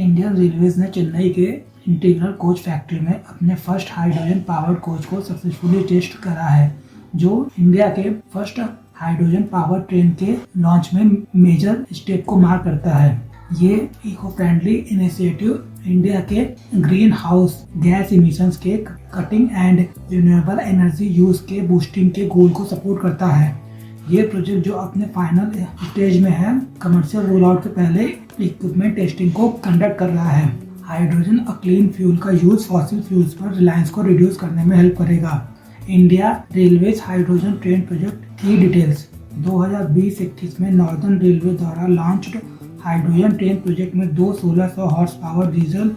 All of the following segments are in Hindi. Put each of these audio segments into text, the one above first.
इंडियन रेलवेज ने चेन्नई के इंटीग्रल कोच फैक्ट्री में अपने फर्स्ट हाइड्रोजन पावर्ड कोच को सक्सेसफुली टेस्ट करा है, जो इंडिया के फर्स्ट हाइड्रोजन पावर ट्रेन के लॉन्च में मेजर स्टेप को मार्क करता है। ये इको फ्रेंडली इनिशिएटिव इंडिया के ग्रीन हाउस गैस इमिशंस के cutting and renewable energy use के बूस्टिंग के गोल को सपोर्ट करता है। ये प्रोजेक्ट जो अपने फाइनल स्टेज में है, कमर्शियल रोल आउट के पहले इक्विपमेंट टेस्टिंग को कंडक्ट कर रहा है। हाइड्रोजन अ क्लीन फ्यूल का यूज फॉसिल फ्यूल्स पर रिलायंस को रिड्यूस करने में हेल्प करेगा। India railways hydrogen train project की डिटेल्स 2020-21 में नॉर्दर्न रेलवे द्वारा लॉन्च्ड हाइड्रोजन ट्रेन प्रोजेक्ट में दो 1600 horse power diesel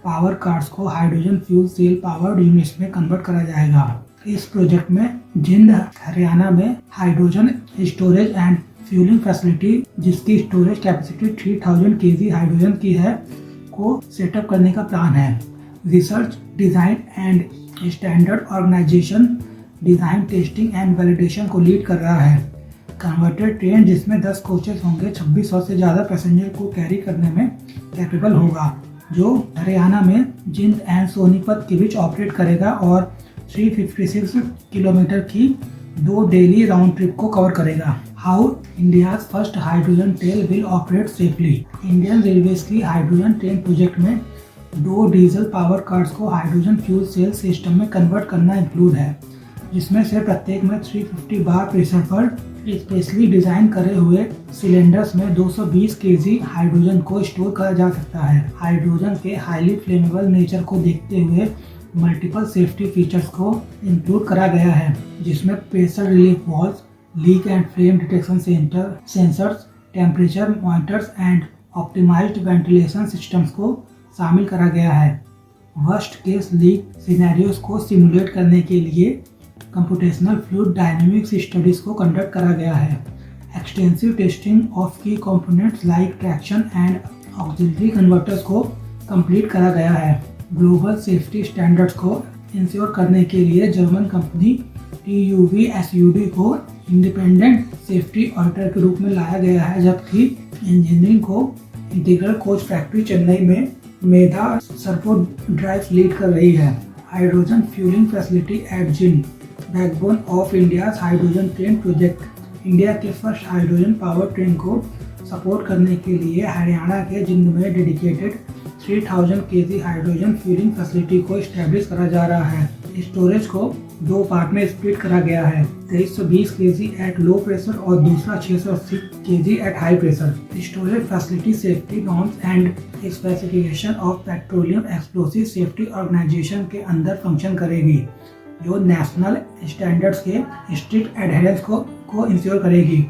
power cars को hydrogen fuel cell powered units में कन्वर्ट करा जाएगा। इस प्रोजेक्ट में जिंद हरियाणा में hydrogen storage and fuelling facility, जिसकी स्टोरेज कैपेसिटी 3000 केजी हाइड्रोजन की है, को सेटअप करने का प्लान है। Research, design and standard organisation design, testing and validation को लीड कर रहा है। कन्वर्टेड ट्रेन, जिसमें 10 कोचेस होंगे, 2600 से ज़्यादा पैसेंजर को कैरी करने में कैपेबल होगा, जो हरियाणा में जिंद एंड सोनीपत के बीच ऑपरेट करेगा और 356 किलोमीटर की 2 डेली राउंड ट्रिप को कवर करेगा। How India's first hydrogen train will operate safely. Indian railways की हाइड्रोजन ट्रेन प्रोजेक्ट में 2 डीजल पावर कार्स को हाइड्रोजन फ्यूल सेल सिस्टम में कन्वर्ट करना इंक्लूड है, जिसमें से प्रत्येक में 350 बार प्रेशर पर स्पेशली डिजाइन करे हुए सिलेंडर्स में 220 केजी हाइड्रोजन को स्टोर करा जा सकता है। हाइड्रोजन के हाईली फ्लेमेबल नेचर को देखते हुए मल्टीपल सेफ्टी फीचर्स को इंक्लूड करा गया है, जिसमें pressure relief valves, leak and flame detection sensors, temperature monitors and optimised ventilation systems को शामिल करा गया है। वर्स्ट केस लीक सिनेरियोज को सिमुलेट करने के लिए कंप्यूटेशनल फ्लूइड डायनेमिक्स स्टडीज को कंडक्ट करा गया है। Extensive testing of key components like traction and auxiliary converters को कंप्लीट करा गया है। ग्लोबल सेफ्टी स्टैंडर्ड्स को इंश्योर करने के लिए जर्मन कंपनी TÜV SÜD को इंडिपेंडेंट सेफ्टी ऑडिटर के रूप में लाया गया है, जबकि इंजीनियरिंग को इंटीग्रल कोच फैक्ट्री चेन्नई में मेधा सर्पो ड्राइव्स लीड कर रही है। Hydrogen fuelling facility eight Jind, backbone of India's hydrogen train project. India के फर्स्ट हाइड्रोजन पावर ट्रेन को सपोर्ट करने के लिए हरियाणा के जिंद में dedicated 3000 KG hydrogen fuelling facility को स्टैब्लिश करा जा रहा है। स्टोरेज को 2 पार्ट में स्प्लिट करा गया है, 2320 केजी एट लो प्रेशर और दूसरा 680 KG at high pressure. Storage facility safety norms and specification of petroleum explosive safety organisation के अंदर फंक्शन करेगी, जो नेशनल स्टैंडर्ड्स के स्ट्रिक्ट एडहेरेंस को इंश्योर करेगी।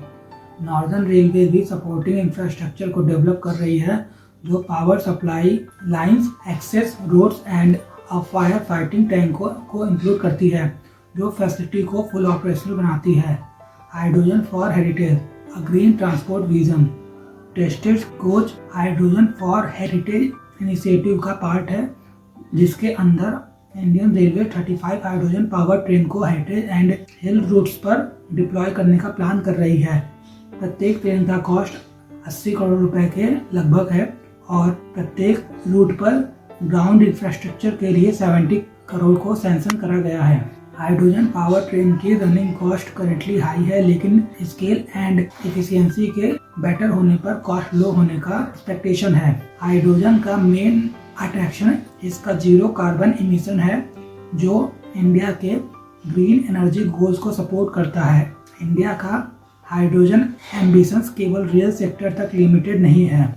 नॉर्दर्न रेलवे भी सपोर्टिंग इंफ्रास्ट्रक्चर को डेवलप कर रही है, जो power supply lines, access roads and fire fighting tank को इंक्लूड करती है, जो फैसिलिटी को फुल ऑपरेशनल बनाती है। Hydrogen for heritage, a green transport vision. Tested coach hydrogen for heritage initiative का पार्ट है, जिसके अंदर Indian railway 35 hydrogen power train को हेरिटेज एंड हिल रूट्स पर डिप्लॉय करने का प्लान कर रही है। प्रत्येक ट्रेन का कॉस्ट 80 करोड़ रुपए के लगभग है और प्रत्येक रूट पर ग्राउंड इंफ्रास्ट्रक्चर के लिए 70 करोड़ को सैंक्शन करा गया है। हाइड्रोजन पावर ट्रेन की रनिंग कॉस्ट करेंटली हाई है, लेकिन स्केल एंड एफिशिएंसी के बेटर होने पर कॉस्ट लो होने का एक्सपेक्टेशन है। हाइड्रोजन का मेन अट्रैक्शन इसका जीरो कार्बन इमिशन है, जो इंडिया के ग्रीन एनर्जी गोल्स को सपोर्ट करता है। इंडिया का हाइड्रोजन एम्बिशंस केवल रियल सेक्टर तक लिमिटेड नहीं है।